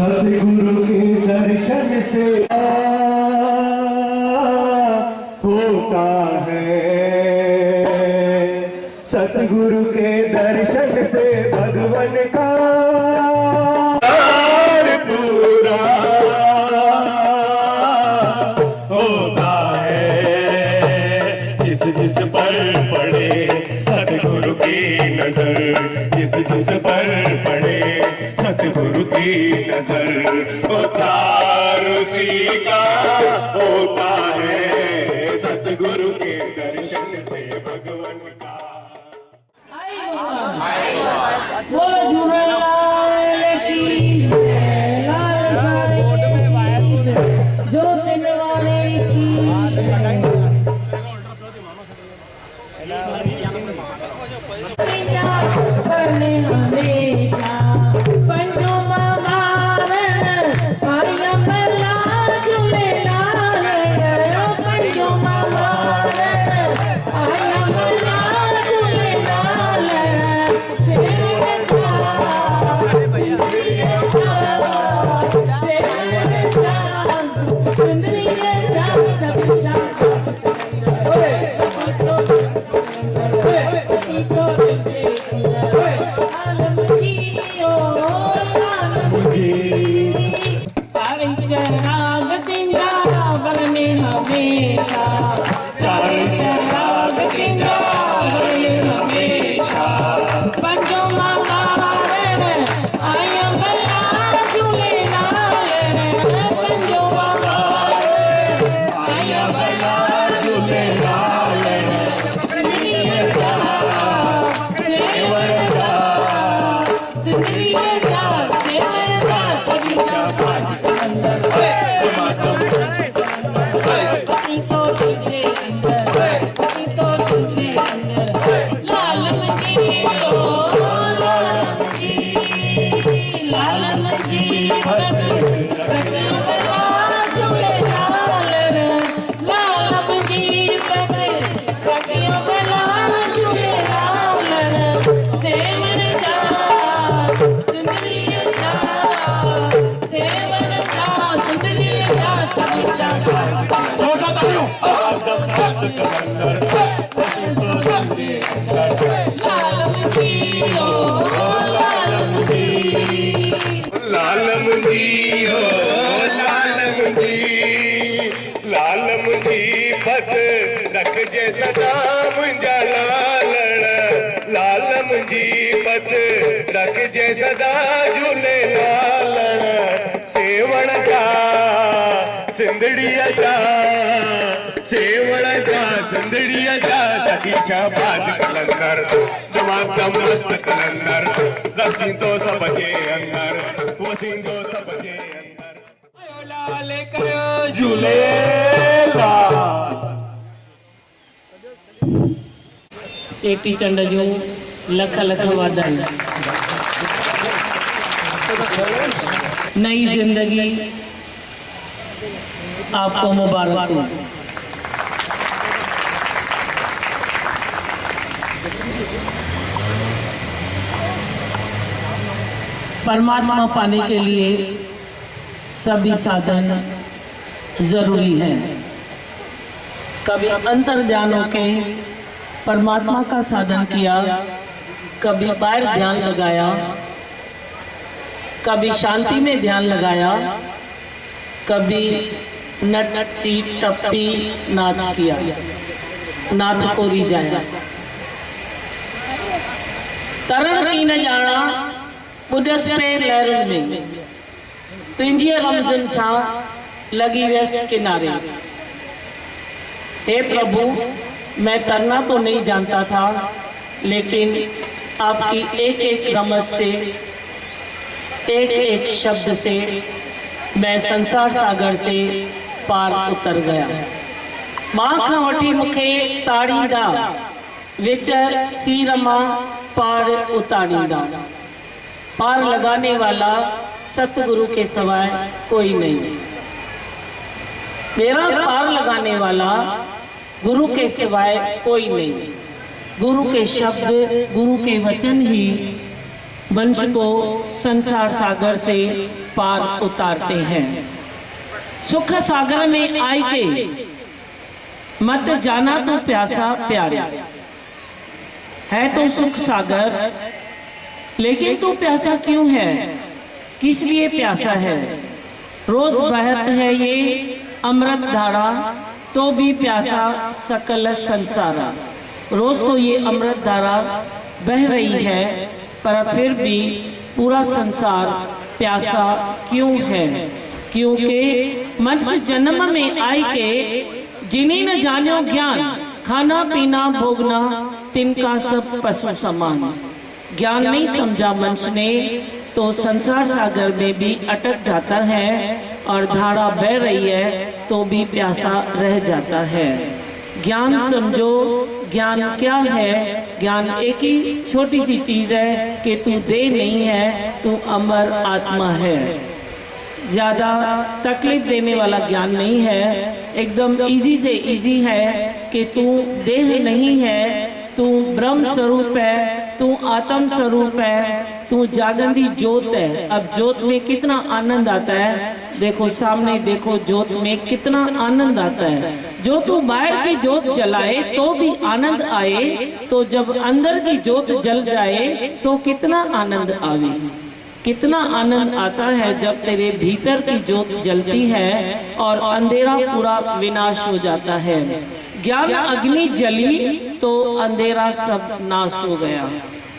सतगुरु के दर्शन से होता है, सतगुरु के दर्शन से भगवान का पूरा होता है। जिस जिस पर पड़े सतगुरु की नजर, जिस जिस पर पड़े सतगुरु की नजर, उद्धार उसी का होता है। सतगुरु के दर्शन से भगवान का मस्त कलंदर वसंतो तुझे अंदर लाल मुझी ओ लाल मुझी लाल मुझी हो लाल मुझी पत रख जे सदा मुंहिंजा लालण लाल मुझी पत रख जे सदा झूले लालण सेवण जा सिंधड़ीअ जा सेवण जा सिंधड़ीअ जा सखी शाहबाज कलंदर दिमाग़ मस्त कलंदर रसींदो सबके अंदर वसींदो सबके अंदर लाल कयो झूलेलाल चेटी चंड जूं लख लख वाधायूं नई जिंदगी आपको मुबारक हो परमात्मा पाने के लिए सभी साधन जरूरी हैं। कभी अंतर ध्यान के परमात्मा का साधन किया, कभी बाहर ध्यान लगाया, कभी शांति में ध्यान लगाया, कभी नटची टप्पी नाच किया, नाथ को रिझाया। तरण की न जाना बुढ़स पे लहरुन में तुझे रमज़न सा लगी व्यस किनारे। हे प्रभु, मैं तरना तो नहीं जानता था, लेकिन आपकी एक एक रमज से, एक एक शब्द से मैं संसार सागर से पार उतर गया। मां खां वठी मूंखे ताड़ींदा, विच सीर मां पार उतारींदा। पार लगाने वाला सतगुरु के सिवाय कोई नहीं। मेरा पार लगाने वाला गुरु के सिवाय कोई नहीं। गुरु के शब्द, गुरु के वचन ही वंश को संसार सागर से पार उतारते हैं। सुख सागर में आई के मत जाना तो प्यासा प्यारे। है तो सुख सागर, लेकिन तू प्यासा क्यों है? किस लिए प्यासा है? रोज बहत है ये अमृत धारा, तो भी प्यासा सकल संसारा। रोज को ये अमृत धारा बह रही है, पर फिर भी पूरा संसार प्यासा क्यों है? क्योंकि मनुष्य जन्म में आई के जिन्हें न जानो ज्ञान, खाना पीना भोगना तिनका सब पशु समान। ज्ञान नहीं समझा मनुष्य ने तो संसार सागर में भी अटक जाता है, और धारा बह रही है तो भी प्यासा रह जाता है। ज्ञान समझो, ज्ञान क्या है? ज्ञान एक ही छोटी सी चीज है कि तू देह नहीं है, तू अमर आत्मा है। ज्यादा तकलीफ देने वाला ज्ञान नहीं है, एकदम इजी से इजी है कि तू देह नहीं है, तू ब्रह्म स्वरूप है, तू आत्म स्वरूप है, तू जागंदी ज्योत है। अब ज्योत में कितना आनंद आता है, देखो सामने देखो, ज्योत में कितना आनंद आता है। जो तू बाहर की ज्योत जलाए तो भी आनंद आए, तो जब अंदर की ज्योत जल जाए तो कितना आनंद आवे। कितना आनंद आता है जब तेरे भीतर की ज्योत जलती है और अंधेरा पूरा विनाश हो जाता है। ज्ञान अग्नि जली तो अंधेरा सब नाश हो गया।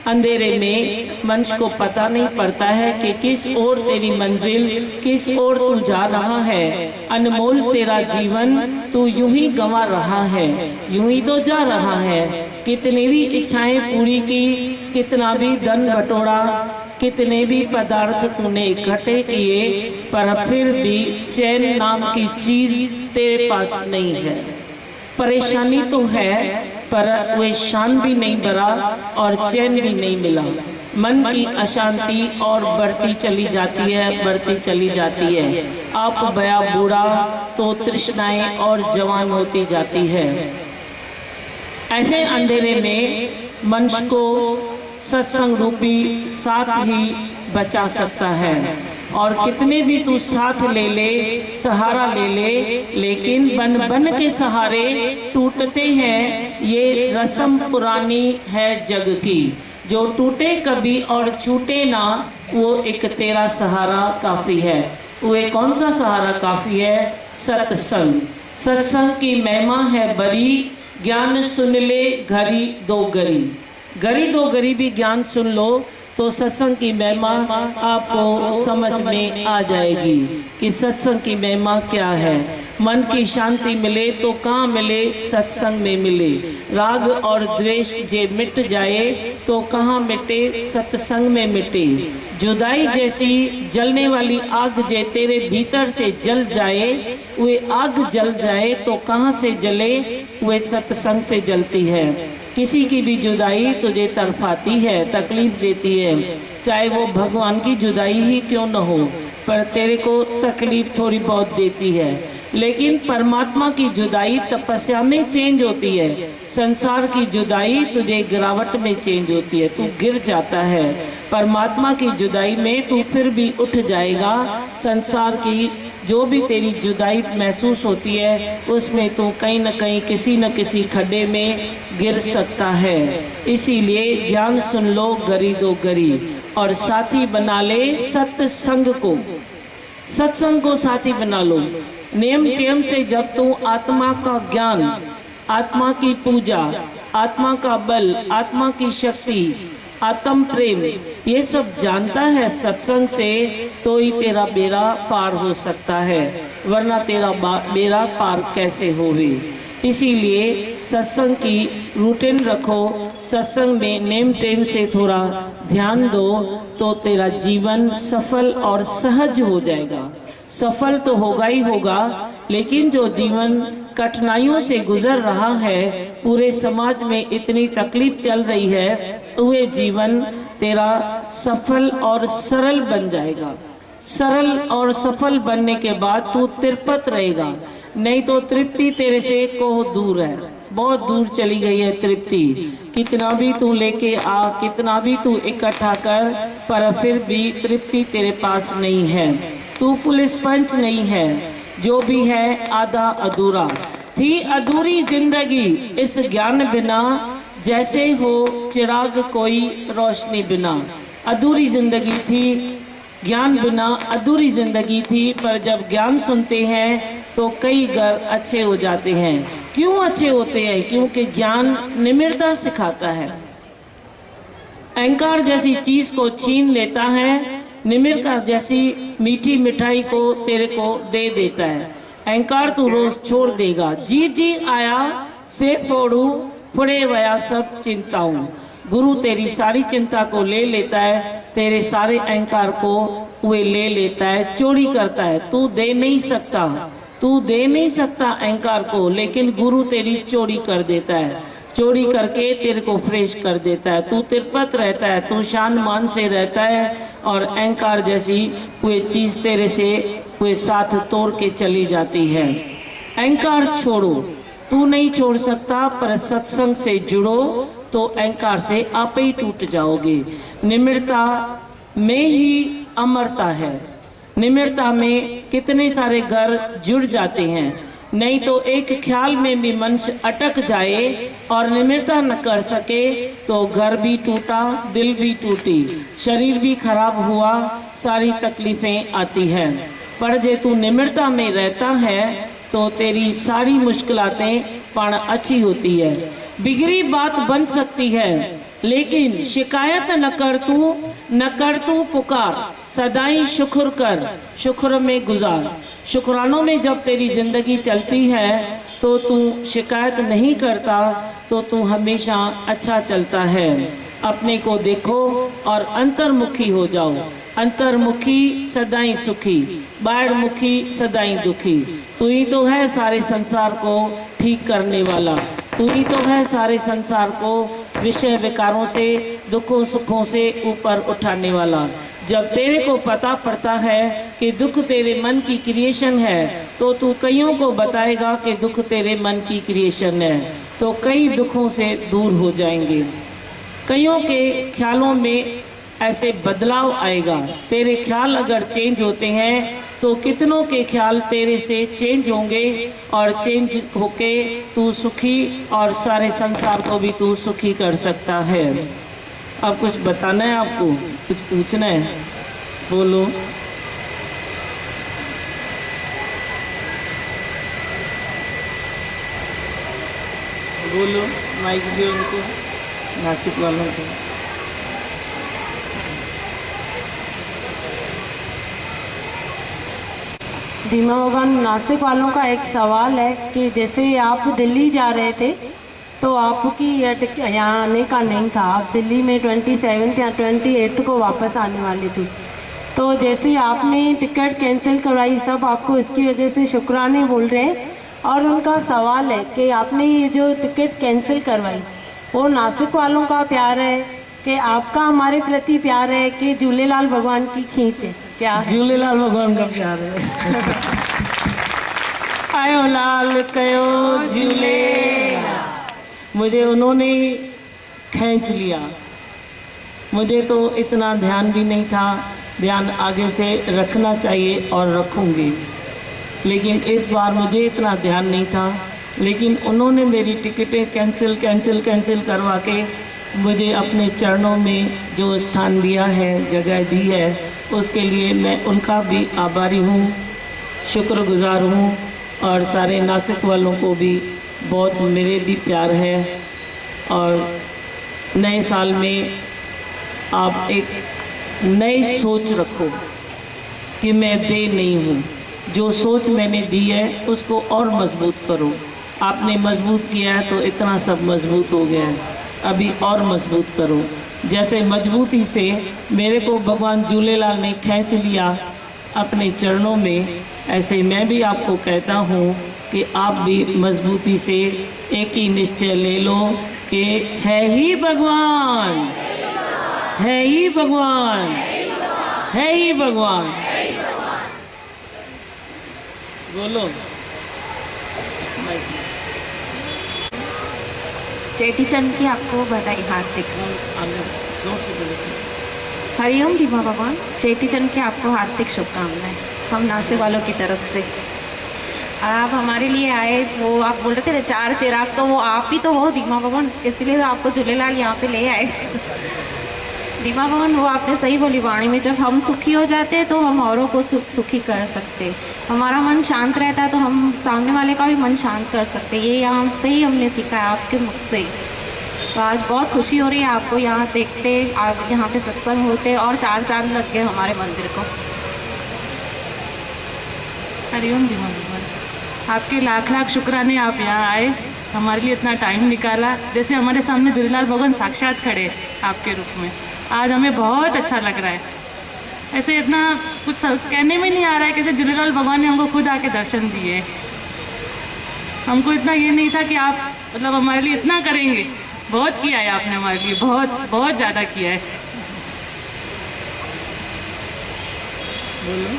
अंधेरे में मनुष्य को पता नहीं पड़ता है कि किस ओर तेरी मंजिल, किस ओर तू जा रहा है। अनमोल तेरा जीवन तू यूं ही गंवा रहा है, यूं ही तो जा रहा है। कितनी भी इच्छाएं पूरी की, कितना भी धन बटोरा, कितने भी पदार्थ तूने इकट्ठे किए, पर फिर भी चैन नाम की चीज तेरे पास नहीं है। परेशानी तो है, पर वे शान भी नहीं भरा और चैन भी नहीं मिला। मन की अशांति और बढ़ती चली जाती है, बढ़ती चली जाती है। आप बया बूढ़ा तो तृष्णाएं और जवान होती जाती है। ऐसे अंधेरे में मनुष्य को सत्संग रूपी साथ ही बचा सकता है। और कितने भी तू साथ ले ले, सहारा ले ले, लेकिन बन बन के सहारे टूटते हैं। ये रस्म पुरानी है जग की, जो टूटे कभी और छूटे ना, वो एक तेरा सहारा काफी है। वो एक कौन सा सहारा काफी है? सत्संग। सत्संग की महिमा है बड़ी, ज्ञान सुन ले घड़ी दो गरी। घड़ी दो गरी भी ज्ञान सुन लो तो सत्संग की महिमा आपको समझ में आ जाएगी कि सत्संग की महिमा क्या है। मन की शांति मिले तो कहाँ मिले? सत्संग में मिले। राग और द्वेष जे मिट जाए तो कहाँ मिटे? सत्संग में मिटे। जुदाई जैसी जलने वाली आग जे तेरे भीतर से जल जाए, वे आग जल जाए तो कहाँ से जले? वे सत्संग से जलती है। किसी की भी जुदाई तुझे तड़पाती है, तकलीफ देती है, चाहे वो भगवान की जुदाई ही क्यों न हो, पर तेरे को तकलीफ थोड़ी बहुत देती है। लेकिन परमात्मा की जुदाई तपस्या में चेंज होती है। संसार की जुदाई तुझे गिरावट में चेंज होती है, तू गिर जाता है। परमात्मा की जुदाई में तू फिर भी उठ जाएगा। संसार की जो भी तेरी जुदाई महसूस होती है, उसमें तू कहीं न कहीं किसी न किसी खड्डे में गिर सकता है। इसीलिए ज्ञान सुन लो गरी दो गरी, और साथी बना ले सत्संग को। सत्संग को साथी बना लो। नियम टेम से जब तू आत्मा का ज्ञान, आत्मा की पूजा, आत्मा का बल, आत्मा की शक्ति, आत्म प्रेम, ये सब जानता है सत्संग से, तो ही तेरा बेड़ा पार हो सकता है, वरना तेरा बेड़ा पार कैसे होवे। इसीलिए सत्संग की रूटीन रखो। सत्संग में नेम टेम से थोड़ा ध्यान दो तो तेरा जीवन सफल और सहज हो जाएगा। सफल तो होगा ही होगा, लेकिन जो जीवन कठिनाइयों से गुजर रहा है, पूरे समाज में इतनी तकलीफ चल रही है, वह जीवन तेरा सफल और सरल बन जाएगा। सरल और सफल बनने के बाद तू तृप्त रहेगा, नहीं तो तृप्ति तेरे से कोह दूर है, बहुत दूर चली गई है तृप्ति। कितना भी तू लेके आ, कितना भी तू इकट्ठा कर, पर फिर भी तृप्ति तेरे पास नहीं है। तू फुल स्पंज नहीं है, जो भी है आधा अधूरा। थी अधूरी जिंदगी इस ज्ञान बिना, जैसे हो चिराग कोई रोशनी बिना। अधूरी जिंदगी थी, ज्ञान बिना अधूरी जिंदगी थी, पर जब ज्ञान सुनते हैं तो कई घर अच्छे हो जाते हैं। क्यों अच्छे होते हैं? क्योंकि ज्ञान निम्रता सिखाता है। अहंकार जैसी चीज को छीन लेता है, निम्रता जैसी मीठी मिठाई को तेरे को दे देता है। अहंकार तू रोज छोड़ देगा। जी जी आया से फोड़ू, फुड़े वया सब चिंताऊं। गुरु तेरी सारी चिंता को ले लेता है, तेरे सारे अहंकार को वे ले लेता है, चोरी करता है। तू दे नहीं सकता, तू दे नहीं सकता अहंकार को, लेकिन गुरु तेरी चोरी कर देता है। चोरी करके तेरे को फ्रेश कर देता है। तू तृप्त रहता है, तू शान मान से रहता है, और अहंकार जैसी कोई चीज तेरे से कोई साथ तोड़ के चली जाती है। अहंकार छोड़ो, तू नहीं छोड़ सकता, पर सत्संग से जुड़ो तो अहंकार से आप ही टूट जाओगे। निम्रता में ही अमरता है। निम्रता में कितने सारे घर जुड़ जाते हैं, नहीं तो एक ख्याल में भी मनुष्य अटक जाए और निम्रता न कर सके तो घर भी टूटा, दिल भी टूटी, शरीर भी खराब हुआ, सारी तकलीफें आती हैं। पर जे तू निम्रता में रहता है तो तेरी सारी मुश्किलातें पण अच्छी होती है। बिगड़ी बात बन सकती है, लेकिन शिकायत न कर तू पुकार, सदाई शुक्र कर, शुक्र में गुजार। शुक्रानों में जब तेरी जिंदगी चलती है तो तू शिकायत नहीं करता, तो तू हमेशा अच्छा चलता है। अपने को देखो और अंतर्मुखी हो जाओ। अंतर्मुखी सदाई सुखी, बाहरमुखी सदाई दुखी। तू ही तो है सारे संसार को ठीक करने वाला, तू ही तो है सारे संसार को विषय विकारों से, दुखों सुखों से ऊपर उठाने वाला। जब तेरे को पता पड़ता है कि दुख तेरे मन की क्रिएशन है, तो तू कईयों को बताएगा कि दुख तेरे मन की क्रिएशन है, तो कई दुखों से दूर हो जाएंगे। कईयों के ख्यालों में ऐसे बदलाव आएगा। तेरे ख्याल अगर चेंज होते हैं तो कितनों के ख्याल तेरे से चेंज होंगे और चेंज होके तू सुखी और सारे संसार को भी तू सुखी कर सकता है। अब कुछ बताना है आपको, कुछ पूछना है, बोलो। बोलो, माइक भी उनको, नासिक वालों को। दीमा भगवान, नासिक वालों का एक सवाल है कि जैसे आप दिल्ली जा रहे थे तो आपकी यहाँ आने का नहीं था, आप दिल्ली में 27 या 28 को वापस आने वाली थी। तो जैसे ही आपने टिकट कैंसिल करवाई, सब आपको इसकी वजह से शुक्राने बोल रहे हैं। और उनका सवाल है कि आपने ये जो टिकट कैंसिल करवाई वो नासिक वालों का प्यार है कि आपका हमारे प्रति प्यार है कि झूलेलाल भगवान की खींच है? क्या है? झूलेलाल भगवान का प्यार है। आयो लाल कयो झूले, मुझे उन्होंने खींच लिया। मुझे तो इतना ध्यान भी नहीं था, ध्यान आगे से रखना चाहिए और रखूंगी, लेकिन इस बार मुझे इतना ध्यान नहीं था। लेकिन उन्होंने मेरी टिकटें कैंसिल करवा के मुझे अपने चरणों में जो स्थान दिया है, जगह दी है, उसके लिए मैं उनका भी आभारी हूँ, शुक्रगुजार हूँ। और सारे नासिक वालों को भी बहुत मेरे भी प्यार है। और नए साल में आप एक नई सोच रखो कि मैं दे नहीं हूँ, जो सोच मैंने दी है उसको और मजबूत करो। आपने मजबूत किया है तो इतना सब मजबूत हो गया है, अभी और मजबूत करो। जैसे मजबूती से मेरे को भगवान झूलेलाल ने खींच लिया अपने चरणों में, ऐसे मैं भी आपको कहता हूँ कि आप भी मजबूती से एक ही निश्चय ले लो कि है ही भगवान, है ही भगवान, है ही भगवान। बोलो। चेटी चंद की आपको बधाई हार्दिक। हरिओम दीमा भगवान, चेटी चंद की आपको हार्दिक शुभकामनाएं हम नासिक वालों की तरफ से। आप हमारे लिए आए, वो आप बोल रहे थे 4 चिराग, तो वो आप ही तो हो दीमा भगवान, इसलिए तो आपको झूलेलाल यहाँ पे ले आए। दीमा भगवान, वो आपने सही बोली वाणी में, जब हम सुखी हो जाते हैं तो हम औरों को सुखी कर सकते। हमारा मन शांत रहता है तो हम सामने वाले का भी मन शांत कर सकते। ये यहाँ से ही हमने सीखा है आपके मुख से। तो आज बहुत खुशी हो रही है आपको यहाँ देखते, आप यहाँ पे सत्संग होते और 4 चांद लग गए हमारे मंदिर को। हरिओम दीमा भगवान, आपके लाख लाख शुक्राने, आप यहाँ आए, हमारे लिए इतना टाइम निकाला। जैसे हमारे सामने झूलेलाल भगवान साक्षात खड़े आपके रूप में, आज हमें बहुत अच्छा लग रहा है। ऐसे इतना कुछ कहने में नहीं आ रहा है कैसे झूलेलाल भगवान ने हमको खुद आके दर्शन दिए। हमको इतना ये नहीं था कि आप मतलब हमारे लिए इतना करेंगे। बहुत किया है आपने हमारे लिए, बहुत बहुत ज़्यादा किया है। बोलो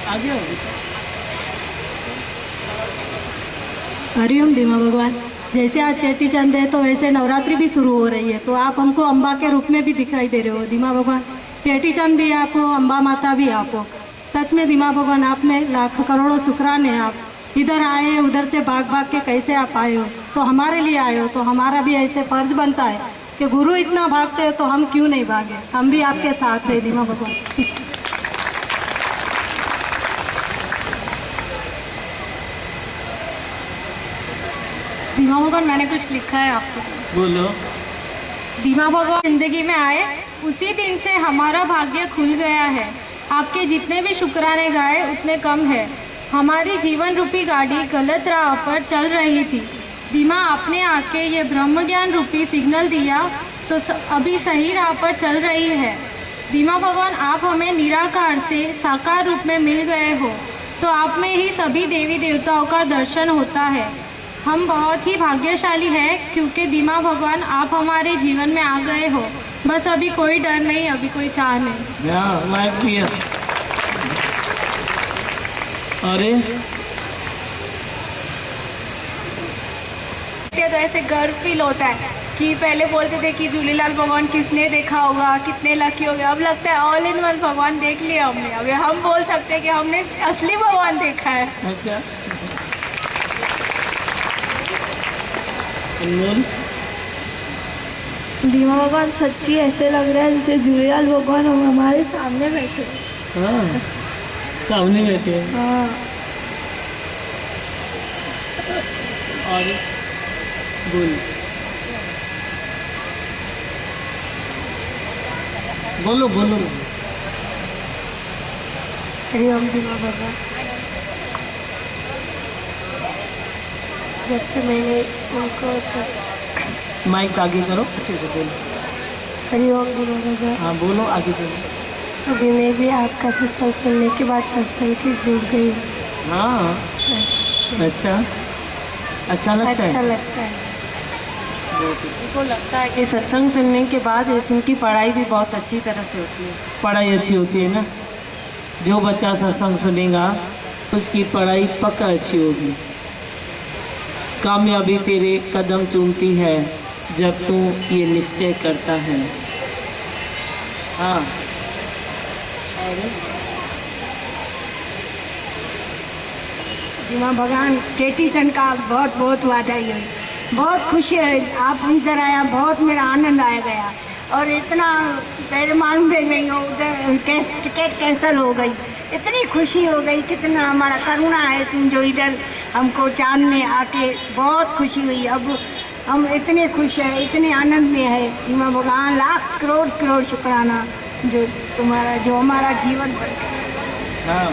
आगे होगी। हरिओम दीमा भगवान, जैसे आज चेटी चंद है तो वैसे नवरात्रि भी शुरू हो रही है, तो आप हमको अम्बा के रूप में भी दिखाई दे रहे हो दीमा भगवान। चेटी चंद भी आप हो, अम्बा माता भी आप हो। सच में दीमा भगवान, आप में लाख करोड़ों शुक्राने। आप इधर आए, उधर से भाग भाग के कैसे आप आए हो, तो हमारे लिए आए हो। तो हमारा भी ऐसे फर्ज बनता है कि गुरु इतना भागते हैं तो हम क्यों नहीं भागे, हम भी आपके साथ हैं दीमा भगवान। दीमा भगवान, मैंने कुछ लिखा है आपको। बोलो। दीमा भगवान, जिंदगी में आए उसी दिन से हमारा भाग्य खुल गया है। आपके जितने भी शुक्राने गाए उतने कम है। हमारी जीवन रूपी गाड़ी गलत राह पर चल रही थी। दीमा, आपने आके ये ब्रह्म ज्ञान रूपी सिग्नल दिया तो अभी सही राह पर चल रही है। दीमा भगवान, आप हमें निराकार से साकार रूप में मिल गए हो, तो आप में ही सभी देवी देवताओं का दर्शन होता है। हम बहुत ही भाग्यशाली हैं क्योंकि दीमा भगवान आप हमारे जीवन में आ गए हो। बस अभी कोई डर नहीं, अभी कोई चाह नहीं। अरे तो ऐसे गर्व फील होता है कि पहले बोलते थे कि झूलेलाल भगवान किसने देखा होगा, कितने लकी हो गए। अब लगता है ऑल इन वन भगवान देख लिया हमने। अब हम बोल सकते हैं कि हमने असली भगवान देखा है। अच्छा, अनमोल, दीमा भगवान सच्ची ऐसे लग रहा है जैसे झूलेलाल भगवान हमारे सामने बैठे। हाँ, सामने बैठे हैं। हाँ, और बोल, बोलो बोलो। हरिओम दीमा भगवान। जब से मैंने उनको सब माइक आगे करो, अच्छे से बोलो। हरिओम दीमा भगवान। हाँ बोलो, आगे बोलो। अभी मैं भी आपका सत्संग सुनने के बाद सत्संग की जुड़ गई। हाँ, अच्छा, अच्छा लगता अच्छा है। लगता है। मुझको लगता है कि सत्संग सुनने के बाद इनकी पढ़ाई भी बहुत अच्छी तरह से होती है। पढ़ाई अच्छी होती है ना। जो बच्चा सत्संग सुनेगा उसकी पढ़ाई पक्का अच्छी होगी। कामयाबी तेरे कदम चूमती है जब तू ये निश्चय करता है। हाँ, दीमा भगवान चेटी चंद का बहुत बहुत बधाई हुई। बहुत खुशी है आप इधर आया, बहुत मेरा आनंद आ गया। और इतना पहले मालूम भी नहीं हो, उधर टिकट कैंसिल हो गई, इतनी खुशी हो गई। कितना हमारा करुणा है तुम जो इधर हमको जानने आके, बहुत खुशी हुई। अब हम इतने खुश हैं, इतने आनंद में है। दीमा भगवान लाख करोड़ करोड़ शुक्राना जो तुम्हारा, जो हमारा जीवन बन गया। हाँ।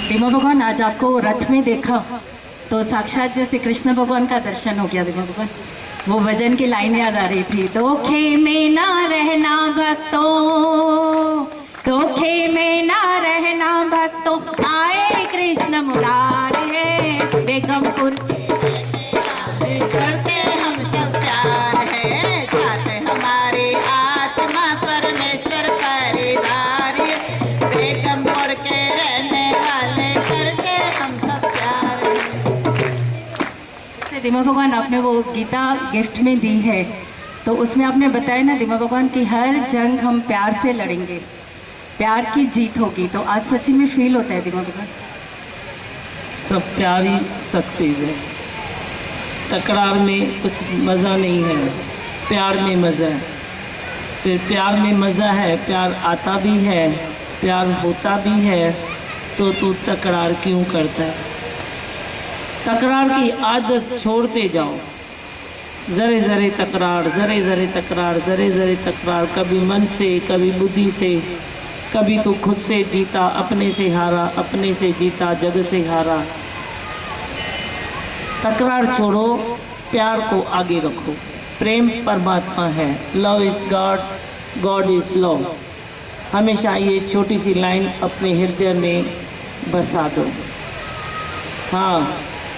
दीमा भगवान आज आपको रथ में देखा तो साक्षात जैसे कृष्ण भगवान का दर्शन हो गया। दीमा भगवान वो भजन की लाइन याद आ रही थी, धोखे में ना रहना भक्तों, धोखे में ना रहना भक्तों, आए कृष्ण मुरारे बेगमपुर करते हम सब प्यार है, जाते हमारी आत्मा परमेश्वर परिवार, बेगमपुर के रहने वाले करते हम सब प्यार है। दीमा भगवान आपने वो गीता गिफ्ट में दी है तो उसमें आपने बताया ना दीमा भगवान की हर जंग हम प्यार से लड़ेंगे, प्यार की जीत होगी। तो आज सच्ची में फील होता है दीमा भगवान सब प्यारी सक्सेस है। तकरार में कुछ मज़ा नहीं है, प्यार में मज़ा है। फिर प्यार में मज़ा है, प्यार आता भी है, प्यार होता भी है, तो तू तकरार क्यों करता है? तकरार की आदत छोड़ते जाओ। ज़रे ज़रे तकरार, ज़रे ज़रे तकरार, ज़रे ज़रे तकरार, कभी मन से, कभी बुद्धि से, कभी तू खुद से जीता, अपने से हारा, अपने से जीता, जग से हारा। तकरार छोड़ो, प्यार को आगे रखो। प्रेम परमात्मा है, love is God, God is love. हमेशा ये छोटी सी लाइन अपने हृदय में बसा दो। हाँ,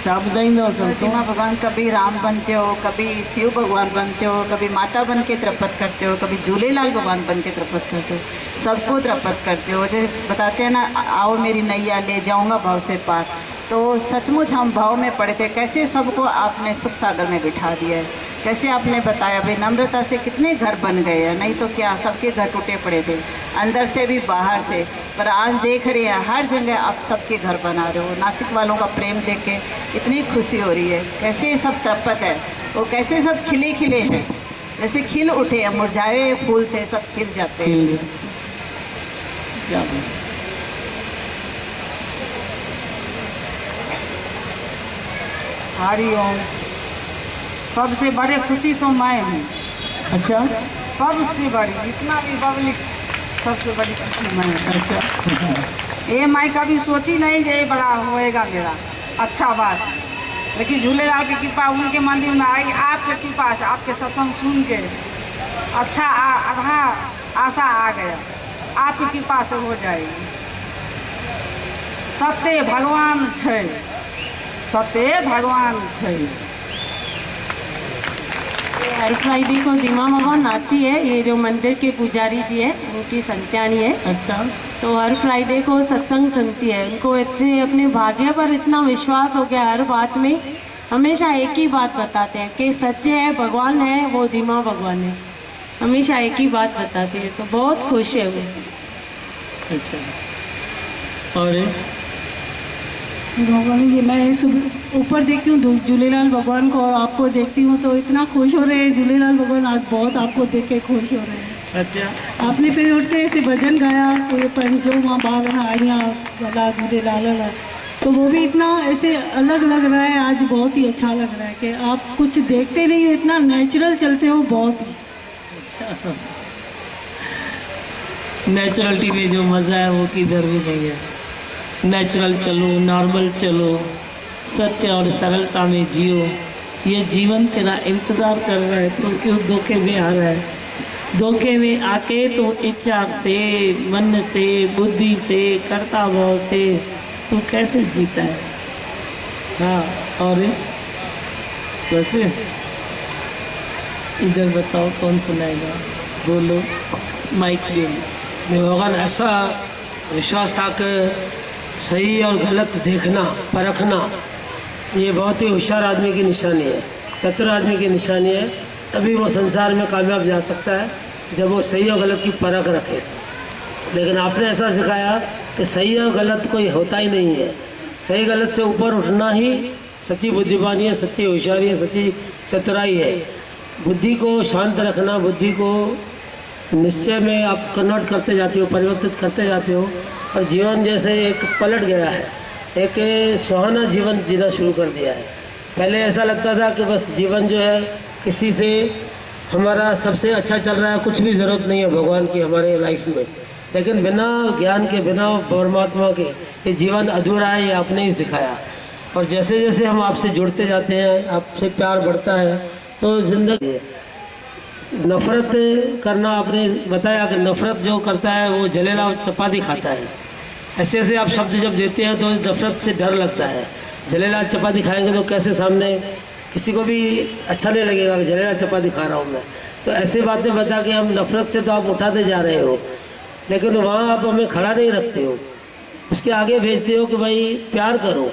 क्या ॿुधाईंदव संतो? दीमा भगवान कभी राम बनते हो, कभी शिव भगवान बनते हो, कभी माता बन के तृप्त करते हो, कभी झूलेलाल भगवान बन के तृप्त करते हो, सबको तृप्त करते हो। जो बताते हैं ना, आओ मेरी नैया ले जाऊंगा भाव से पार। तो सचमुच हम भाव में पड़े थे। कैसे सबको आपने सुख सागर में बिठा दिया है, कैसे आपने बताया भाई नम्रता से कितने घर बन गए हैं। नहीं तो क्या, सबके घर टूटे पड़े थे, अंदर से भी बाहर से। पर आज देख रहे हैं हर जगह आप सबके घर बना रहे हो। नासिक वालों का प्रेम देख के इतनी खुशी हो रही है। कैसे सब तृप्त है, वो कैसे सब खिले खिले हैं, जैसे खिल उठे हैं, मुरझाए हुए फूल थे सब खिल जाते हैं। क्या बात। हरिओम। सबसे बड़े खुशी तो मैं हूँ। अच्छा, सबसे बड़ी, इतना भी पब्लिक, सबसे बड़ी खुशी मैं हूँ। अच्छा। ये मैं कभी सोची नहीं कि ये बड़ा होएगा मेरा, अच्छा बात। लेकिन झूलेलाल की कृपा उनके मंदिर में आई, आपके कृपा से, आपके सत्संग सुन के अच्छा आधा आशा आ गया, आपकी कृपा से हो जाएगी। सत्य भगवान है, सत्य भगवान है। हर फ्राइडे को दीमा भगवान आती है, ये जो मंदिर के पुजारी जी है उनकी संतानी है। अच्छा, तो हर फ्राइडे को सत्संग सुनती है। उनको इससे अपने भाग्य पर इतना विश्वास हो गया, हर बात में हमेशा एक ही बात बताते हैं कि सच्चे है, भगवान है, वो धीमा भगवान है, हमेशा एक ही बात बताते हैं। तो बहुत खुश है वो। अच्छा, और भगवान जी, मैं सुबह ऊपर देखती हूँ झूलेलाल भगवान को और आपको देखती हूँ तो इतना खुश हो रहे हैं। झूलेलाल भगवान आज बहुत आपको देख के खुश हो रहे हैं। अच्छा, आपने फिर उठते ऐसे भजन गाया तो ये पंजो माँ बाग आइया गला झूलेलाल वाला, तो वो भी इतना ऐसे अलग लग रहा है। आज बहुत ही अच्छा लग रहा है कि आप कुछ देखते नहीं हो, इतना नेचुरल चलते हो बहुत ही। अच्छा, नेचुरलिटी में जो मज़ा है वो किधर भी नहीं है। नेचुरल चलो, नॉर्मल चलो, सत्य और सरलता में जियो। ये जीवन तेरा इंतज़ार कर रहा है, तो क्यों धोखे में आ रहा है? धोखे में आके तो इच्छा से, मन से, बुद्धि से, कर्ता भाव से तू कैसे जीता है? हाँ, और वैसे इधर बताओ कौन सुनाएगा? बोलो, माइक दे। भगवान ऐसा विश्वास था कि सही और गलत देखना, परखना, ये बहुत ही होशियार आदमी की निशानी है, चतुर आदमी की निशानी है। तभी वो संसार में कामयाब जा सकता है जब वो सही और गलत की परख रखे। लेकिन आपने ऐसा सिखाया कि सही और गलत कोई होता ही नहीं है। सही गलत से ऊपर उठना ही सच्ची बुद्धिमानी है, सच्ची होशियारी है, सच्ची चतुराई है। बुद्धि को शांत रखना, बुद्धि को निश्चय में आप कन्वर्ट करते जाते हो, परिवर्तित करते जाते हो, और जीवन जैसे एक पलट गया है, एक सुहाना जीवन जीना शुरू कर दिया है। पहले ऐसा लगता था कि बस जीवन जो है किसी से हमारा सबसे अच्छा चल रहा है, कुछ भी ज़रूरत नहीं है भगवान की हमारे लाइफ में। लेकिन बिना ज्ञान के, बिना परमात्मा के ये जीवन अधूरा है, ये आपने ही सिखाया। और जैसे जैसे हम आपसे जुड़ते जाते हैं, आपसे प्यार बढ़ता है, तो ज़िंदगी नफ़रत करना, आपने बताया कि नफ़रत जो करता है वो जलेला चपाती खाता है। ऐसे ऐसे आप शब्द जब देते हैं तो नफ़रत से डर लगता है। जलेला चपाती खाएंगे तो कैसे सामने किसी को भी अच्छा नहीं लगेगा कि जलेला चपाती खा रहा हूँ मैं। तो ऐसे बातें बता के हम नफ़रत से तो आप उठाते जा रहे हो, लेकिन वहाँ आप हमें खड़ा नहीं रखते हो, उसके आगे भेजते हो कि भाई प्यार करो।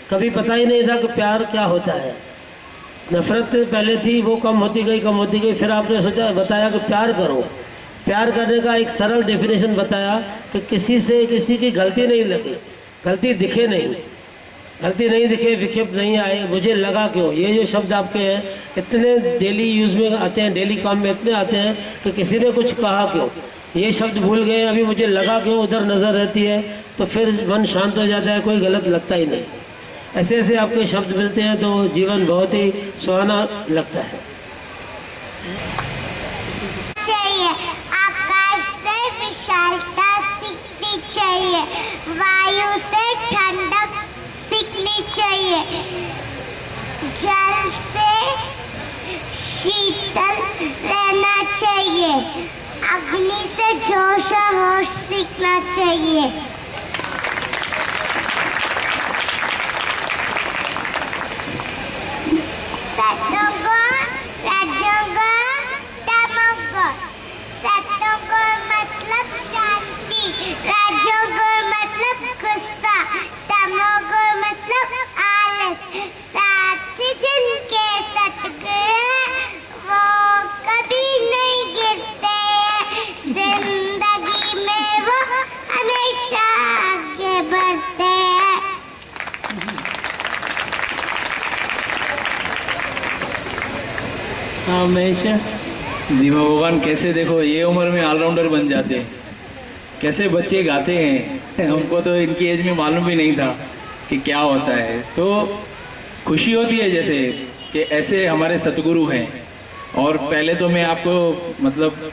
कभी पता ही नहीं था कि प्यार क्या होता है। नफ़रत पहले थी, वो कम होती गई, फिर आपने सोचा, बताया कि प्यार करो। प्यार करने का एक सरल डेफिनेशन बताया कि किसी से किसी की गलती नहीं लगे, गलती दिखे नहीं, गलती नहीं दिखे, विक्षेप नहीं आए, मुझे लगा क्यों। ये जो शब्द आपके हैं इतने डेली यूज़ में आते हैं, डेली काम में इतने आते हैं कि किसी ने कुछ कहा क्यों, ये शब्द भूल गए, अभी मुझे लगा क्यों, उधर नज़र रहती है, तो फिर मन शांत हो जाता है, कोई गलत लगता ही नहीं। ऐसे ऐसे आपके शब्द मिलते हैं तो जीवन बहुत ही सुहाना लगता है। चाहिए आकाश से विशालता सीखनी चाहिए, वायु से ठंडक सीखनी चाहिए, जल से शीतल रहना चाहिए, अग्नि से जोश और होश सीखना चाहिए। सत्संगों, रजोगुण, तमोगुण। सत्संगुण मतलब शांति, रजोगुण मतलब गुस्सा, तमोगुण मतलब आलस। साथ जिनके सतगुण वो कभी नहीं गिरते, जिंदगी में वो हमेशा आगे बढ़ते हैं। हमेशा धीमा भगवान कैसे देखो ये उम्र में ऑलराउंडर बन जाते हैं, कैसे बच्चे गाते हैं। हमको तो इनकी एज में मालूम भी नहीं था कि क्या होता है। तो खुशी होती है जैसे कि ऐसे हमारे सतगुरु हैं। और पहले तो मैं आपको मतलब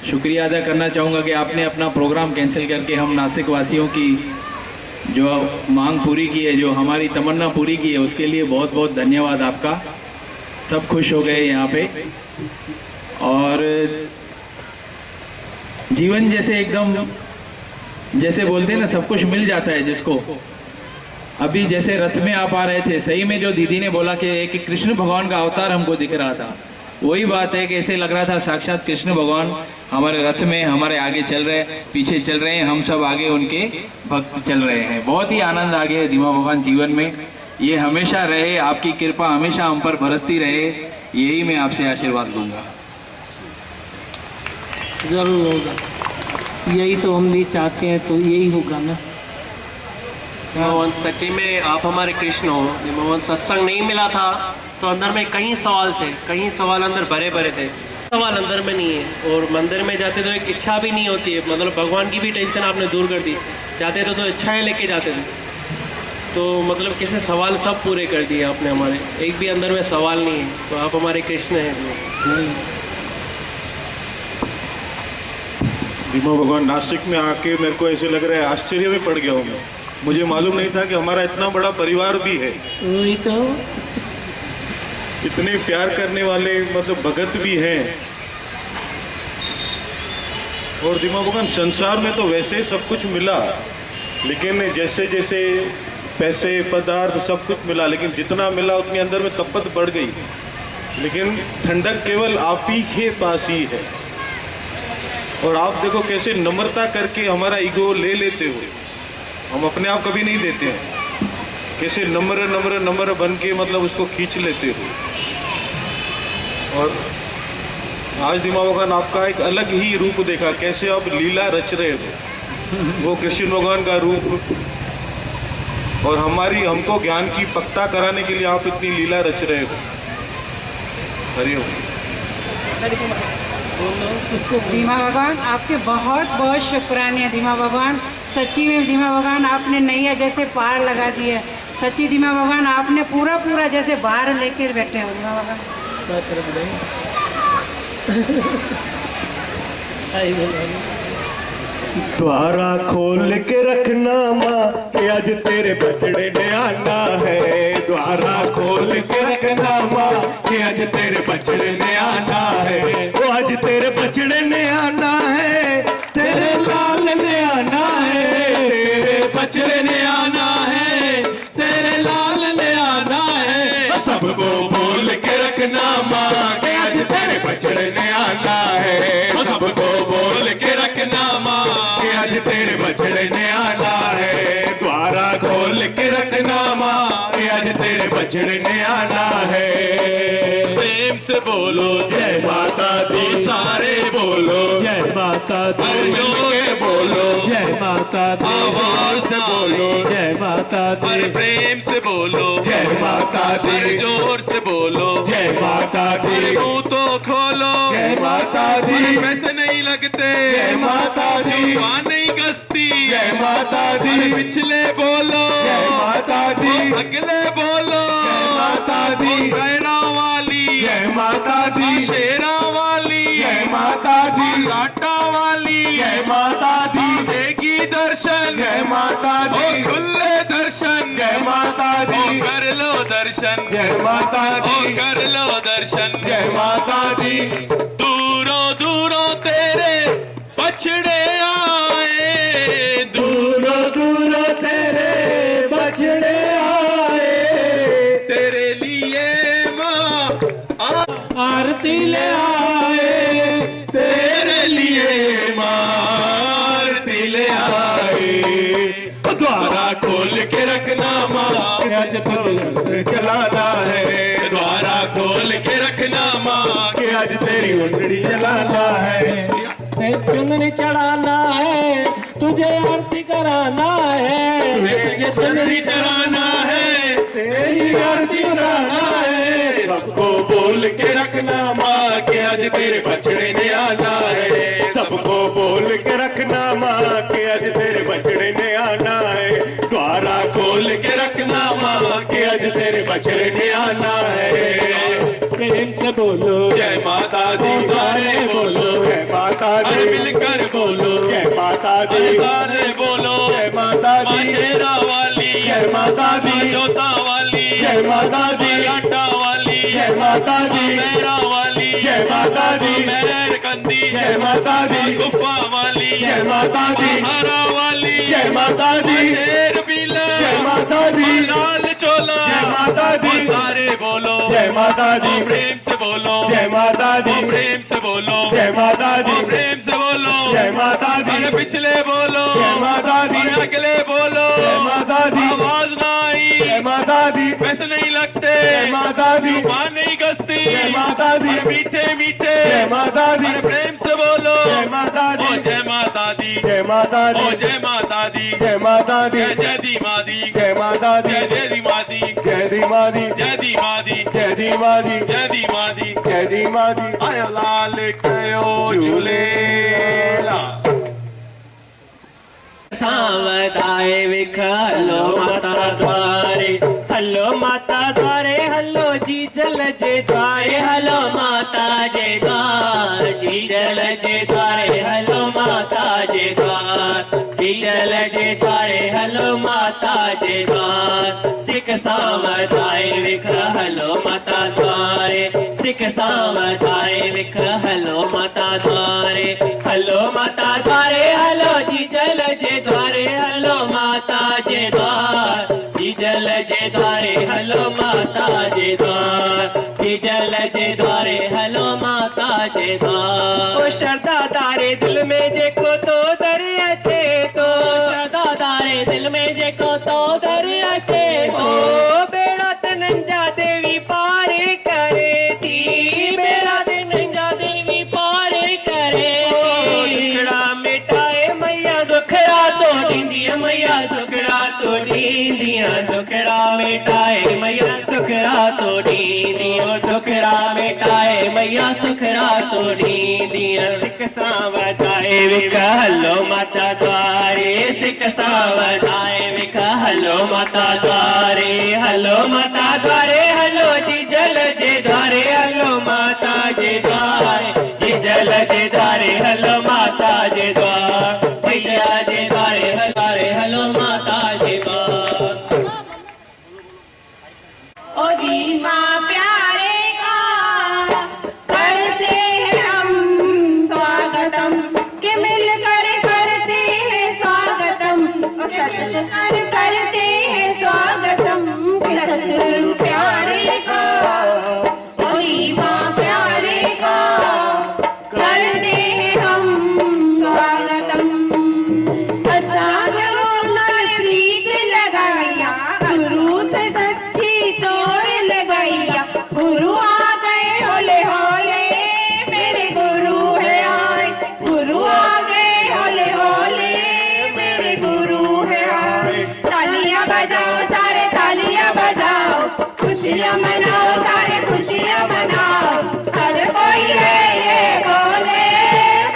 शुक्रिया अदा करना चाहूँगा कि आपने अपना प्रोग्राम कैंसिल करके हम नासिक वासियों की जो मांग पूरी की है, जो हमारी तमन्ना पूरी की है, उसके लिए बहुत बहुत धन्यवाद आपका। सब खुश हो गए यहाँ पे। और जीवन जैसे एकदम जैसे बोलते हैं ना, सब कुछ मिल जाता है जिसको। अभी जैसे रथ में आप आ रहे थे, सही में जो दीदी ने बोला कि एक कृष्ण भगवान का अवतार हमको दिख रहा था। वही बात है कि ऐसे लग रहा था साक्षात कृष्ण भगवान हमारे रथ में हमारे आगे चल रहे, पीछे चल रहे हैं, हम सब आगे उनके भक्त चल रहे हैं। बहुत ही आनंद आ गया धीमा भगवान जीवन में। ये हमेशा रहे, आपकी कृपा हमेशा हम पर बरसती रहे, यही मैं आपसे आशीर्वाद लूंगा। जरूर होगा, यही तो हम भी चाहते हैं, तो यही होगा ना। भगवान सच्ची में आप हमारे कृष्ण हो। भगवान सत्संग नहीं मिला था तो अंदर में कई सवाल थे, कई सवाल अंदर भरे भरे थे, सवाल अंदर में नहीं है। और मंदिर में जाते तो एक इच्छा भी नहीं होती है, मतलब भगवान की भी टेंशन आपने दूर कर दी। जाते तो इच्छाएं लेके जाते थे, तो मतलब कैसे सवाल सब पूरे कर दिए आपने हमारे, एक भी अंदर में सवाल नहीं है। तो आप हमारे कृष्ण हैं। धीमा भगवान नासिक में आके मेरे को ऐसे लग रहा है आश्चर्य में पड़ गया हूँ मैं। मुझे मालूम नहीं था कि हमारा इतना बड़ा परिवार भी है, वही तो इतने प्यार करने वाले मतलब भगत भी हैं। और धीमा भगवान संसार में तो वैसे सब कुछ मिला, लेकिन जैसे जैसे पैसे पदार्थ सब कुछ मिला, लेकिन जितना मिला उतनी अंदर में तपत बढ़ गई। लेकिन ठंडक केवल आप ही के पास ही है। और आप देखो कैसे नम्रता करके हमारा ईगो ले लेते हो, हम अपने आप कभी नहीं देते हैं। कैसे नम्र नम्र नम्र बन के मतलब उसको खींच लेते हो। और आज धीमा भगवान आपका एक अलग ही रूप देखा, कैसे आप लीला रच रहे हो, वो कृष्ण भगवान का रूप। और हमको ज्ञान की पक्का कराने के लिए आप इतनी लीला रच रहे हो। हरिओम। धीमा भगवान आपके बहुत बहुत शुक्राने। धीमा भगवान सच्ची में धीमा भगवान आपने नैया जैसे पार लगा दिया। सच्ची धीमा भगवान आपने पूरा पूरा जैसे बाहर लेकर बैठे हो धीमा भगवान। द्वारा खोल के रखना माँ कि आज तेरे बछड़े ने आना है। द्वारा खोल के रखना माँ कि आज तेरे बछड़े ने आना है। वो आज तेरे बछड़े ने आना है, तेरे लाल ने आना है, तेरे बछड़े ने आना है, तेरे लाल ने आना है। सबको बोल के रखना माँ कि आज तेरे बछड़े ने आना है। सबको बोल के रखना माँ कि आज तेरे बछड़े ने आना है। द्वारा खोल के रखना माँ कि आज तेरे बछड़े ने आना है। प्रेम से बोलो जय माता दी, सारे बोलो जय माता दी, जोर से बोलो जय माता दी, आवाज से बोलो जय माता दी, प्रेम से बोलो जय माता दी, जोर से बोलो जय माता दी, मुंह तो खोलो जय माता दी, वैसे नहीं लगते जय माता दी, जुबान नहीं कसती जय माता दी, पिछले बोलो जय माता दी, अगले बोलो जय माता दी, पैरा वाली जय माता दी, शेरा वाली जय माता दी, लाटा वाली जय माता दी, देगी दर्शन जय माता दी, खुले दर्शन जय माता दी, कर लो दर्शन जय माता दी, कर लो दर्शन जय माता दी। दूरों दूरों तेरे बछड़े आए, दूरों दूरों तेरे बछड़े आए, तेरे लिए माँ आरती ले आए, तेरे लिए माँ आरती ले आए। द्वारा खोल के रखना माँ आज तुझे चलाना है। द्वारा खोल के रखना माँ कि आज तेरी उंगली चलाना है। चुनरी चढ़ाना है, तुझे आरती कराना है, तुझे चुनरी चढ़ाना है, तेरी आरती कराना है। सबको बोल के रखना माँ कि आज तेरे बछड़े ने आना है। सबको बोल के रखना माँ कि आज तेरे बछड़े ने आना है। द्वारा खोल के रखना माँ कि आज तेरे बछड़े ने आना है। प्रेम से बोलो जय माता दी, सारे बोलो जय माता दी, मिलकर बोलो जय माता दी, सारे बोलो जय माता दी, शेरा वाली जय माता दी, जोता वाली जय माता दी, लाटा वाली जय माता दी, मेरा वाली जय माता दी, मेहर कंदी जय माता दी, गुफा वाली जय माता दी, हरा वाली जय माता दी, शेर पीला जय माता दी, लाल चोला जय माता दी, सारे बोलो जय माता दी, प्रेम से बोलो जय माता दी, ओ प्रेम से बोलो, जय माता दी, ओ प्रेम से बोलो, जय माता दी, अरे पिछले बोलो, जय माता दी, अरे अगले बोलो, जय माता दी, आवाज ना आई, जय माता दी, पैसे नहीं लगते, जय माता दी, जुबान नहीं गस्ती, जय माता दी, अरे मीठे मीठे, जय माता दी, अरे प्रेम से बोलो, जय माता दी, ओ जय माता दी, जय माता दी, ओ जय माता दी, जय माता दी, जय जय दी मादी, जय माता दी, जय जय दी मादी, जय दी मादी, जय दी मादी, जय दी मादी, जय दी मादी, जय दी मादी, आयो लाल कयो झूलेलाल। सावधाए विख हलो माता द्वारे, हलो माता द्वारे, हलो जी जल जे द्वारे, हलो माता जे द्वार, जी जल जे द्वारे, हलो माता जे द्वार, जी जल जे द्वारे, हलो माता जे द्वार। सिख सावधाए विख हलो माता द्वारे, सिख सावधाए विख हलो माता द्वारे, हलो माता द्वारे, हलो जी जल जे द्वारे, हलो माता जे द्वार, जी जल जे द्वारे, हलो माता जे द्वार, जी जल जे द्वारे, हलो माता जे द्वार। ओ श्रद्धा दारे दिल में जेको तो दरिया छे तो, श्रद्धा दारे दिल में जेको तो दरिया छे तो, बेड़ा तनंजा देवी पार करे थी, बेड़ा तनंजा देवी पार करे थी। दुखड़ा मिटाए मैया सुखड़ा तो ॾींदिया, मैया सुखड़ा तो ॾींदिया, दुखड़ा मिटाए मैया सुखड़ा तो ॾींदिया, दुखड़ा मिटाए मैया सुखड़ा तो ॾींदिया। सिख सावधाए विख हलो माता द्वारे, सिख सावधाए विख हलो माता द्वारे, हलो माता द्वारे, हलो जी जल जे द्वारे, हलो माता जे द्वारे, जी जल जे द्वारे, हलो माता जे द्वार, जी जल जे द्वारे, हलो माता जे द्वार। ओ धीमा प्यारे का करते हैं हम स्वागतम, के मिलकर करते हैं स्वागतम, सत्कार करते हैं स्वागतम, के सतगुरु प्यारे का, ओ धीमा प्यारे का करते हैं हम स्वागतम। असाधुओं ने प्रीत लगाया, गुरु से सच्ची तोड़ लगाया, गुरु आ गए होले होले, मेरे गुरु है आए, गुरु आ गए होले होले, मेरे गुरु है आए। तालियां बजाओ सारे तालियां बजाओ, खुशियां मनाओ सारे खुशियां मनाओ, हर कोई है ये बोले,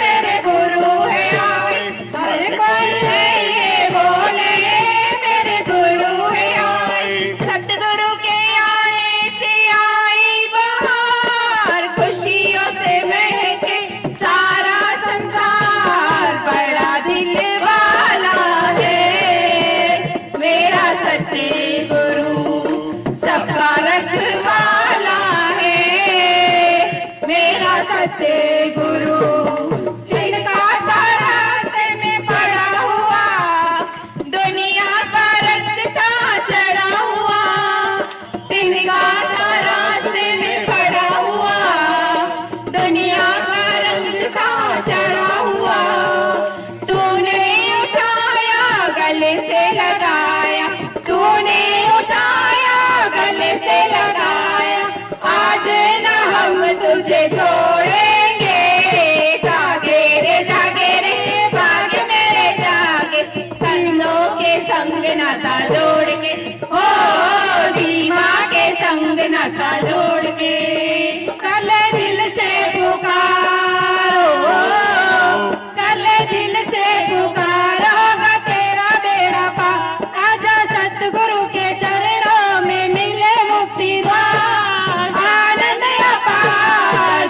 मेरे गुरु है आए, हर कोई है ये बोले, मेरे गुरु है आए। सतगुरु के आने से आई बहार, खुशियों से महके सारा संसार, बड़ा दिल वाला है मेरा सतगुरु, सबका रखवाला है मेरा सतगुरु। दिन का तारा रास्ते में पड़ा हुआ, दुनिया का रास्ता चढ़ा हुआ, दिन का तारा रास्ते में पड़ा हुआ, दुनिया का रास्ता चढ़ा हुआ, तूने उठाया गले से लगाया, तूने उठाया गले से लगाया, आज न हम तुझे छोड़ेंगे, जागे रे भाग्य मेरे जागे, संतों के संग नाता जोड़ के, हो धीमा के संग नाता जोड़ के, कल दिल से पुकारो, कल दिल से पुकारो, होगा तेरा बेड़ा पार, आजा सतगुरु के चरणों में मिले मुक्ति द्वार, आनंद अपार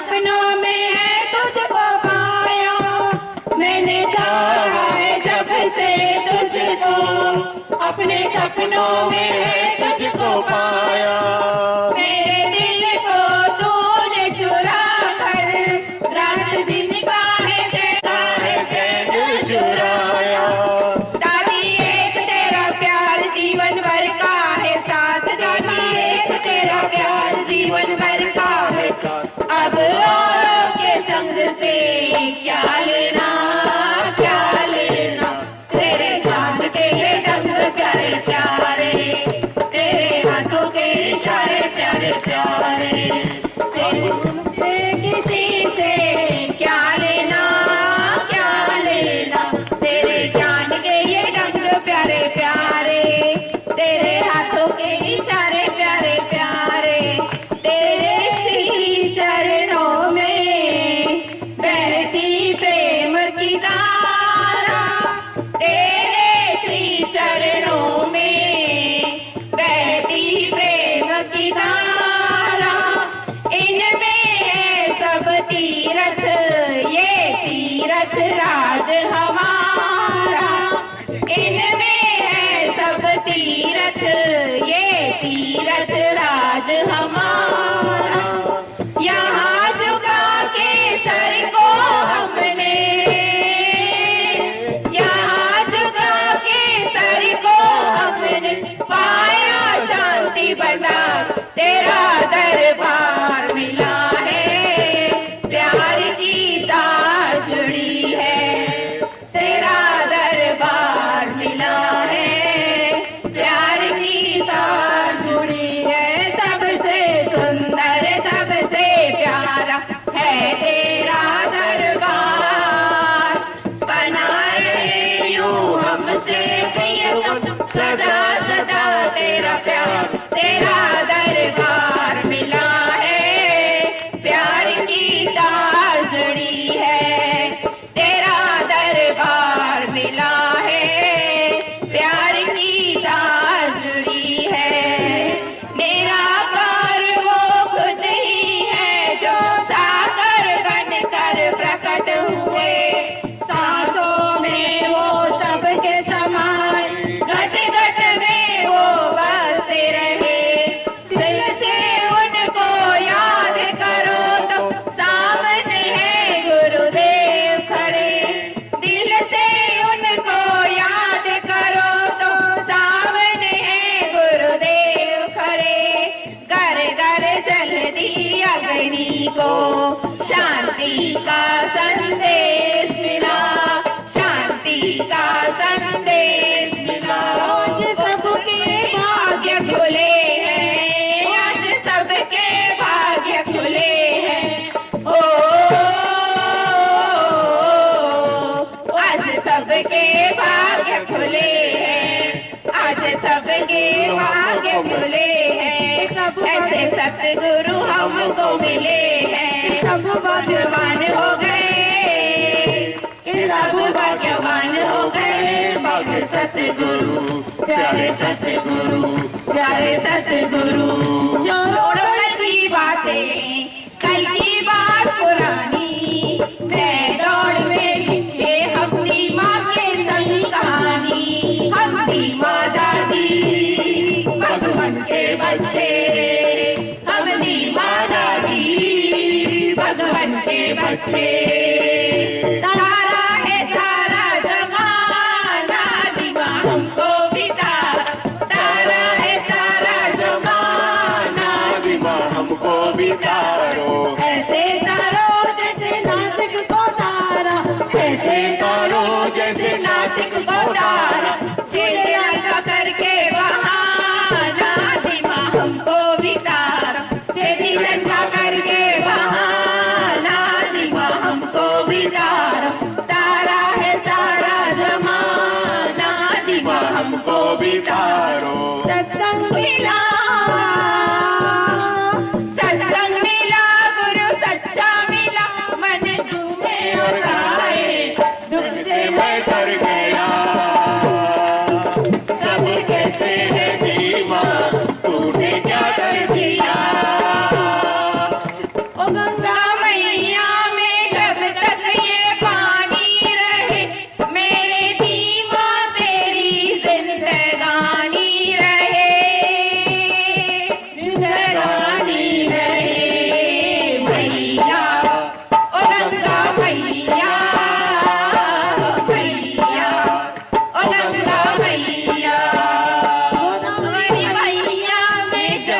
सपनों में है तुझको पाया, मैंने चाहा है जब से तुझको, अपने सपनों में है तुझको पाया। मेरे दिल को तूने चुरा कर रात दिन का है चैन चुराया। दादी एक तेरा प्यार जीवन भर का है साथ, दादी एक तेरा प्यार जीवन भर का है साथ। अब औरों के संग से क्या लेना क्या लेना, तेरे जान के ये ढंग प्यारे प्यारे, तेरे हाथों के इशारे प्यारे प्यारे। तेरे किसी से क्या लेना क्या लेना, तेरे जान के ये ढंग प्यारे प्यारे, तेरे हाथों के इशारे प्यारे प्यारे। तेरे श्री चरणों में बहती प्रेम की धारा, तेरे श्री चरणों में बहती प्रेम की धारा। इनमें है सब तीरथ ये तीरथ राज हमारा, इनमें है सब तीरथ ये तीरथ राज हमारा। यहाँ झुका के सर को हमने, यहाँ झुका के सर को हमने पाया शांति बना, तेरा दरबार मिला है प्यार की तार जुड़ी है, तेरा दरबार मिला है प्यार की तार जुड़ी है। सबसे सुंदर सबसे प्यारा है तेरा दरबार, बना रहे यूं हमसे प्रियतम सदा सदा तेरा प्यार, तेरा दरबार मिला है प्यार की तार जुड़ी है, तेरा दरबार मिला है प्यार की तार जुड़ी है। निराकार वो खुद ही है जो साकार बनकर प्रकट हुए, सांसों में वो सबके समान घट घट में वो बसते रहे। दिल से उनको याद करो तो सामने है गुरुदेव खड़े, दिल से उनको याद करो तो सामने है गुरुदेव खड़े। घर घर जल्दी अग्नि को शांति का संदेश मिला, शांति का संदेश मिला। आज सबके भाग्य खुले हैं, आज सबके भाग्य खुले हैं। ओ आज सबके भाग्य खुले हैं, आज सबके भाग्य खुले हैं। ऐसे सतगुरु हमको मिले हैं, सब भाग्यवान हो गए, सब भाग्यवान हो गए। भाग्य सतगुरु प्यारे सतगुरु प्यारे सतगुरु। छोड़ो कल की बातें कल की बात पुरानी, मैं दौड़ में लिखे अपनी माँ के संग कहानी। हम माँ दादी भगवान के बच्चे, हम माँ दादी भगवान के बच्चे। तारा है सारा जमाना दीवा हमको बितारा, तारा है सारा जमाना दीवा हमको बितारो। ऐसे तारो जैसे नासिक को तारा, ऐसे तारो जैसे नासिक को तारा। चिड़िया का करके बहाना दीवा हमको बितारा, चिड़िया का करके बहाना दीवा हमको बितारा। तारा है सारा जमाना दीवा हमको बितारो। सत्संग मिला, सत्संग मिला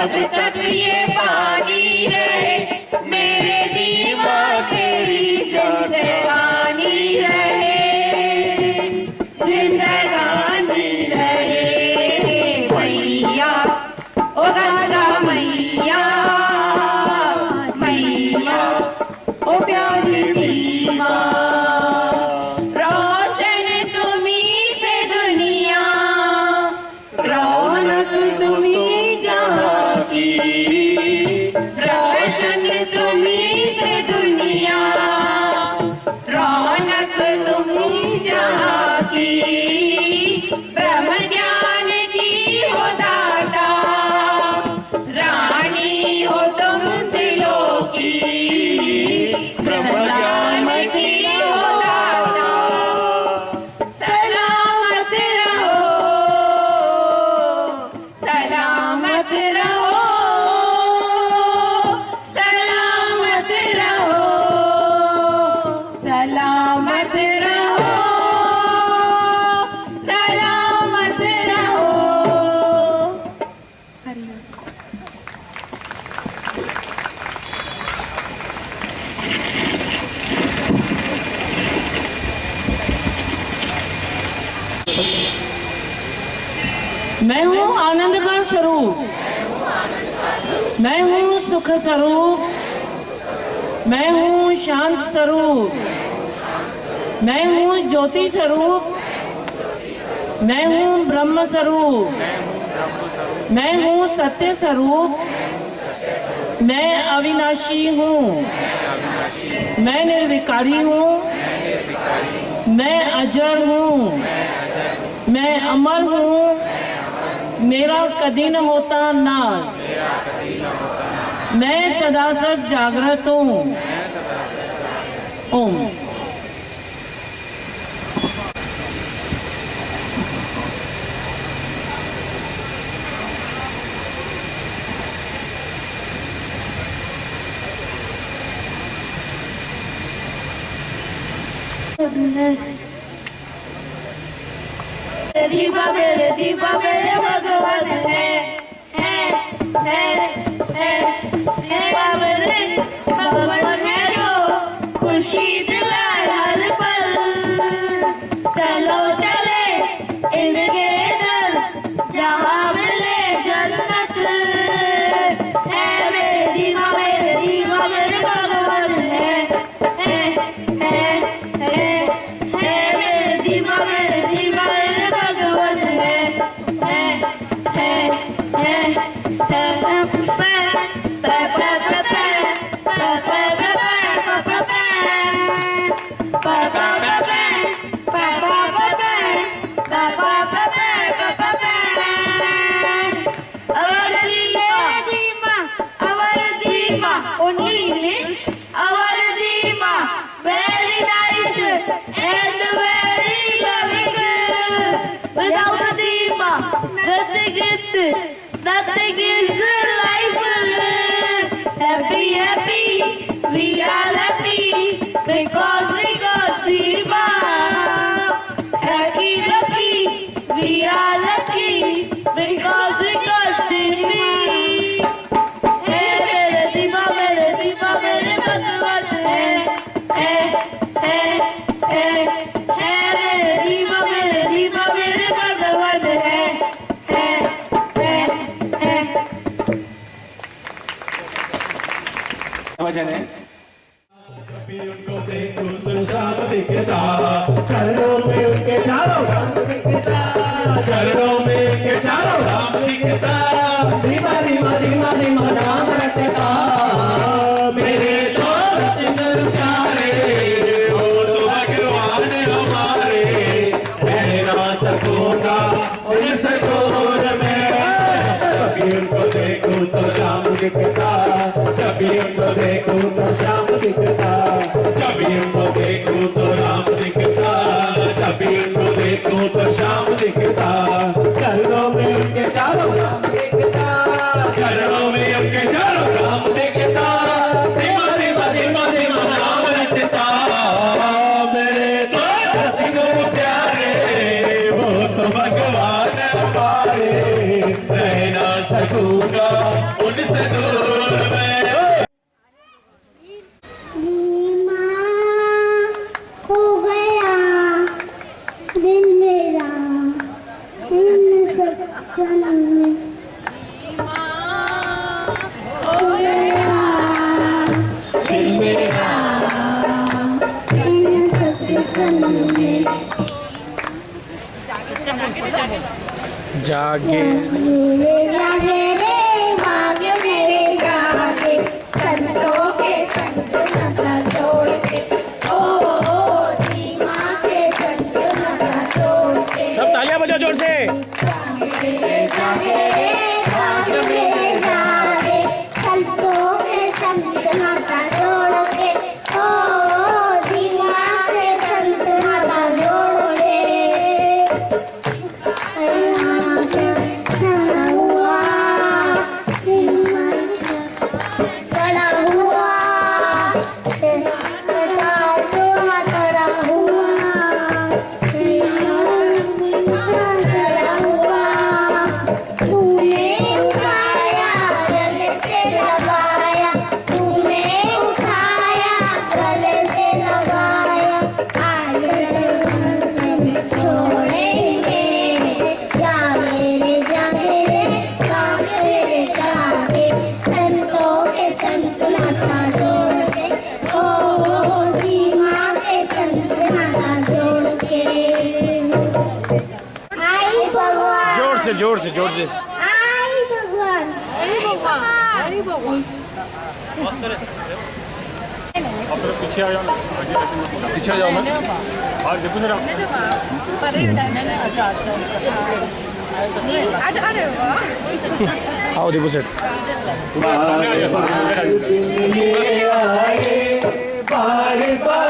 जब तक ये पानी रहे, मेरे दीवा तेरी जिंदगानी रहे, जिंदगानी रहे। मैया ओ गंगा मैया, मैया ओ प्यारी दीवा, रोशन तुम्हीं से दुनिया, रौनक तुम्हीं जहाँ की, रोशन तुम्हीं से दुनिया, रौनक तुम्हीं जहाँ की, ब्रह्म ज्ञान की हो दाता, रानी हो तुम दिलों की, ब्रह्म ज्ञान की हो दाता, सलामत रहो, सलामत रहो, सलामत रहो, सलामत रहो, सलामत रहो। मैं हूँ आनंद का स्वरूप, मैं हूँ सुख स्वरूप, मैं हूँ शांत स्वरूप, मैं हूँ ज्योति स्वरूप, मैं हूँ ब्रह्म स्वरूप, मैं हूँ सत्य स्वरूप, मैं अविनाशी हूँ, मैं निर्विकारी हूँ, मैं अजर हूँ, मैं अमर हूँ, मेरा कदी न होता नाश, मैं सदा सद जागृत हूँ। ओम। दीवा मेरे भगवान है मेरे भगवान है जो खुशी दिलाए हर पल, चलो चले इनके दर जहाँ मिले जन्नत है। मेरे दीवा मेरे भगवान है मेरे दीवा मेरे भगवान Only English, our Dima, very nice and very loving. Without a Dima, nothing is life. Happy, we are happy because we got Dima. Lucky, we are lucky because we got Dima. वचन है कभी उनको देखूं तो शाम दिखता, चरणों में उनके चारों राम दिखता, चरणों में उनके चारों राम दिखता, धीमा धीमा धीमा धीमा नाम रटता। मेरे दोस्त इतने प्यारे हो तो भगवान हमारे, मैं ना सकूंगा उनसे दूर में। कभी उनको देखूं तो शाम दिखता, जभी उनको देखूं तो शाम दिखता, जभी उनको देखूं तो राम दिखता, जभी उनको देखूं तो शाम दिखता। चरणों में उनके चारों राम दिखता, उनसे दूर मैं हो गया दिल मेरा इन सत्संग में हो गया दिल मेरा इन सत्संग में जागे जागे रे भाग्य मेरे जागे संतों के संत नाता तोड़ के ओ धीमा के संत नाता तोड़ के सब तालियां बजाओ जोर से। जागे रे भाग्य मेरे जागे संतों के संत नाता तोड़ के ओ धीमा के संत नाता जोड़ के जोर से जोर से। आई भगवान हरि भगवान आप लोग पीछे आ जाओ ना, पीछे आ जाओ ना। आज देखो जरा आज आ रहे हो आओ देखो सेट। बार बार